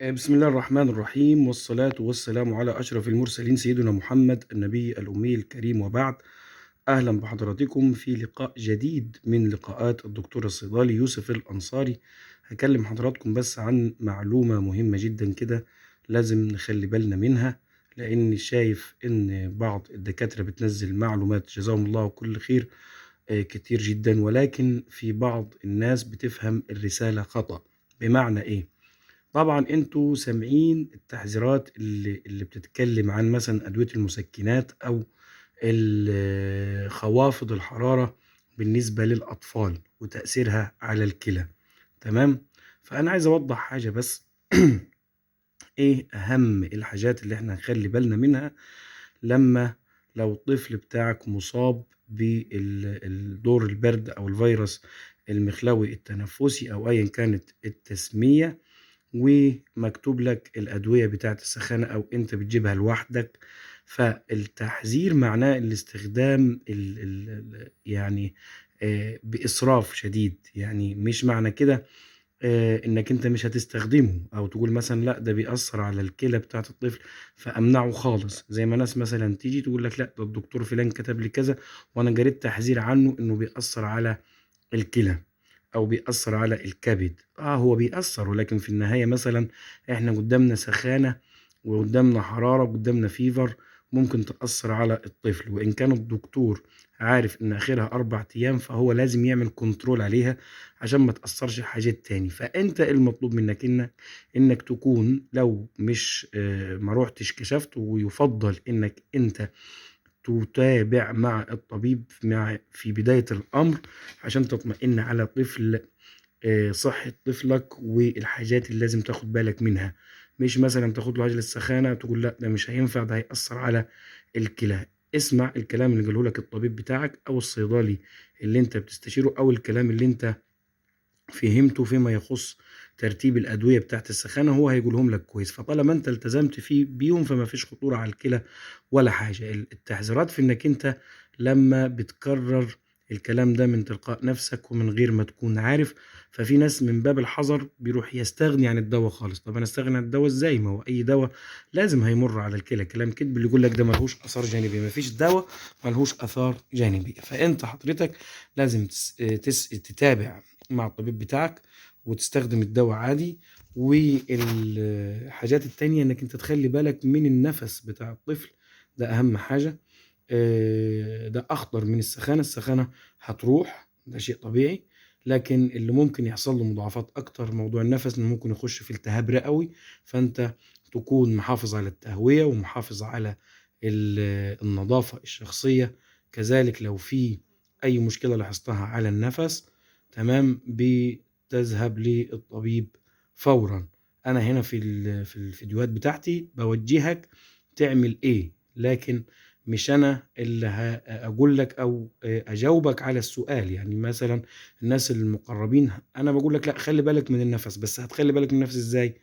بسم الله الرحمن الرحيم، والصلاة والسلام على أشرف المرسلين سيدنا محمد النبي الأمي الكريم، وبعد. أهلا بحضراتكم في لقاء جديد من لقاءات الدكتور الصيدلي يوسف الأنصاري. هكلم حضراتكم بس عن معلومة مهمة جدا كده، لازم نخلي بالنا منها، لأن شايف إن بعض الدكاترة بتنزل معلومات جزاهم الله كل خير كتير جدا، ولكن في بعض الناس بتفهم الرسالة خطأ. بمعنى إيه؟ طبعا انتوا سامعين التحذيرات اللي بتتكلم عن مثلا ادويه المسكنات او خوافض الحراره بالنسبه للاطفال وتاثيرها على الكلى. تمام. فانا عايز اوضح حاجه بس. ايه اهم الحاجات اللي احنا نخلي بالنا منها لما لو الطفل بتاعك مصاب بالدور البرد او الفيروس المخلوي التنفسي او ايا كانت التسميه، ومكتوب لك الأدوية بتاعة السخانة أو أنت بتجيبها لوحدك. فالتحذير معناه الاستخدام يعني بإسراف شديد، يعني مش معنى كده إنك أنت مش هتستخدمه أو تقول مثلا لا ده بيأثر على الكلى بتاعة الطفل فأمنعه خالص، زي ما ناس مثلا تيجي تقول لك لا ده الدكتور فلان كتب لي كذا وأنا قريت تحذير عنه إنه بيأثر على الكلى او بيأثر على الكبد. هو بيأثر، ولكن في النهاية مثلا احنا قدامنا سخانة وقدامنا حرارة وقدامنا فيفر، ممكن تأثر على الطفل. وإن كان الدكتور عارف إن آخرها 4 أيام فهو لازم يعمل كنترول عليها عشان ما تأثرش حاجات تاني. فأنت المطلوب منك إنك تكون لو مش ما روحتش كشفت، ويفضل إنك أنت تتابع مع الطبيب في بداية الأمر عشان تطمئن على صحة طفلك والحاجات اللي لازم تاخد بالك منها. مش مثلا تاخد له عجلة السخانة تقول لا ده مش هينفع، ده هيأثر على الكلى. اسمع الكلام اللي قاله لك الطبيب بتاعك أو الصيدلي اللي انت بتستشيره، أو الكلام اللي انت فهمته فيما يخص ترتيب الأدوية بتاعت السخانة، هو هيقولهم لك كويس. فطالما انت التزمت فيه بيهم فما فيش خطورة على الكلى ولا حاجة. التحذيرات في انك انت لما بتكرر الكلام ده من تلقاء نفسك ومن غير ما تكون عارف، ففي ناس من باب الحذر بيروح يستغني عن الدواء خالص. طب انا استغني عن الدواء ازاي؟ ما هو اي دواء لازم هيمر على الكلى. كلام كذب اللي يقول لك ده ملهوش اثار جانبي. ما فيش دواء ملهوش اثار جانبية. فانت حضرتك لازم تتابع مع الطبيب بتاعك وتستخدم الدواء عادي. والحاجات التانية انك انت تخلي بالك من النفس بتاع الطفل، ده اهم حاجة. ده اخطر من السخانة. السخانة هتروح، ده شيء طبيعي، لكن اللي ممكن يحصل له مضاعفات اكتر موضوع النفس، انه ممكن يخش في التهاب رئوي. فانت تكون محافظ على التهوية ومحافظ على النظافة الشخصية. كذلك لو في اي مشكلة لاحظتها على النفس، تمام، بتذهب للطبيب فورا. انا هنا في الفيديوهات بتاعتي بوجهك تعمل ايه، لكن مش انا اللي هقول لك او اجاوبك على السؤال. يعني مثلا الناس المقربين انا بقول لك لا خلي بالك من النفس، بس هتخلي بالك من النفس ازاي؟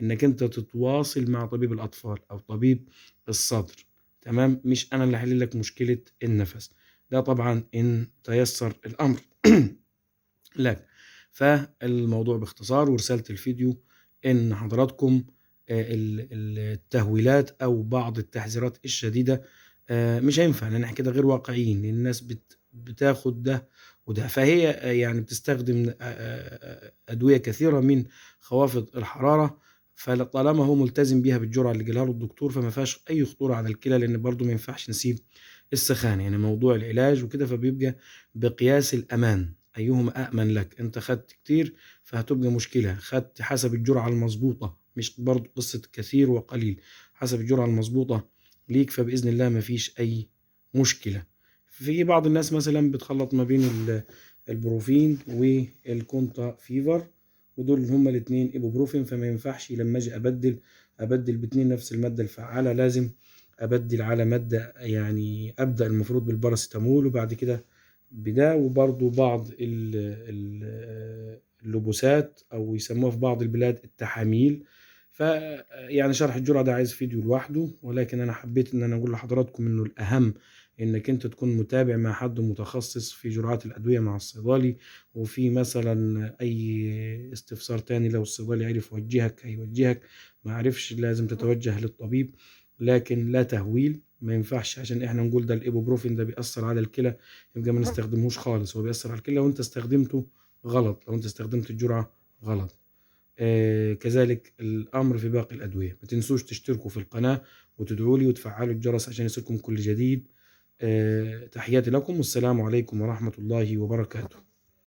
انك انت تتواصل مع طبيب الاطفال او طبيب الصدر. تمام، مش انا اللي هحل لك مشكلة النفس، ده طبعا ان تيسر الامر. لا. فالموضوع باختصار ورسالة الفيديو إن حضراتكم التهويلات أو بعض التحذيرات الشديدة مش هينفع، لأن احنا كده غير واقعيين. الناس بتاخد ده وده، فهي يعني بتستخدم أدوية كثيرة من خوافض الحرارة. فطالما هو ملتزم بيها بالجرعة اللي قالها له الدكتور فما فيهاش أي خطورة على الكلى، لأن برضه ما ينفعش نسيب السخانة. يعني موضوع العلاج وكده فبيبقى بقياس الأمان، أيهما أأمن لك. أنت خدت كتير فهتبقى مشكلة، خدت حسب الجرعة المظبوطة، مش برضو قصة كثير وقليل، حسب الجرعة المظبوطة ليك، فبإذن الله مفيش أي مشكلة. في بعض الناس مثلا بتخلط ما بين البروفين والكونتا فيفر، ودول هما الاتنين ايبوبروفين، فما ينفعش لما اجي ابدل باتنين نفس المادة الفعالة، لازم ابدل على مادة. يعني ابدأ المفروض بالباراسيتامول وبعد كده بده. وبرضو بعض اللبوسات او يسموها في بعض البلاد التحاميل. ف يعني شرح الجرعة ده عايز فيديو لوحده، ولكن انا حبيت ان انا اقول لحضراتكم انه الاهم إنك أنت تكون متابع مع حد متخصص في جرعات الأدوية مع الصيدلي، وفي مثلا أي استفسار تاني لو الصيدلي عرف يوجهك هيوجهك، ما عرفش لازم تتوجه للطبيب. لكن لا تهويل، ما ينفعش عشان احنا نقول ده الايبوبروفين ده بيأثر على الكلى يبقى ما نستخدمهوش خالص. هو بيأثر على الكلى لو انت استخدمته غلط، لو انت استخدمت الجرعة غلط. كذلك الأمر في باقي الأدوية. ما تنسوش تشتركوا في القناة وتدعوا لي وتفعلوا الجرس عشان يصلكم كل جديد. تحياتي لكم والسلام عليكم ورحمة الله وبركاته.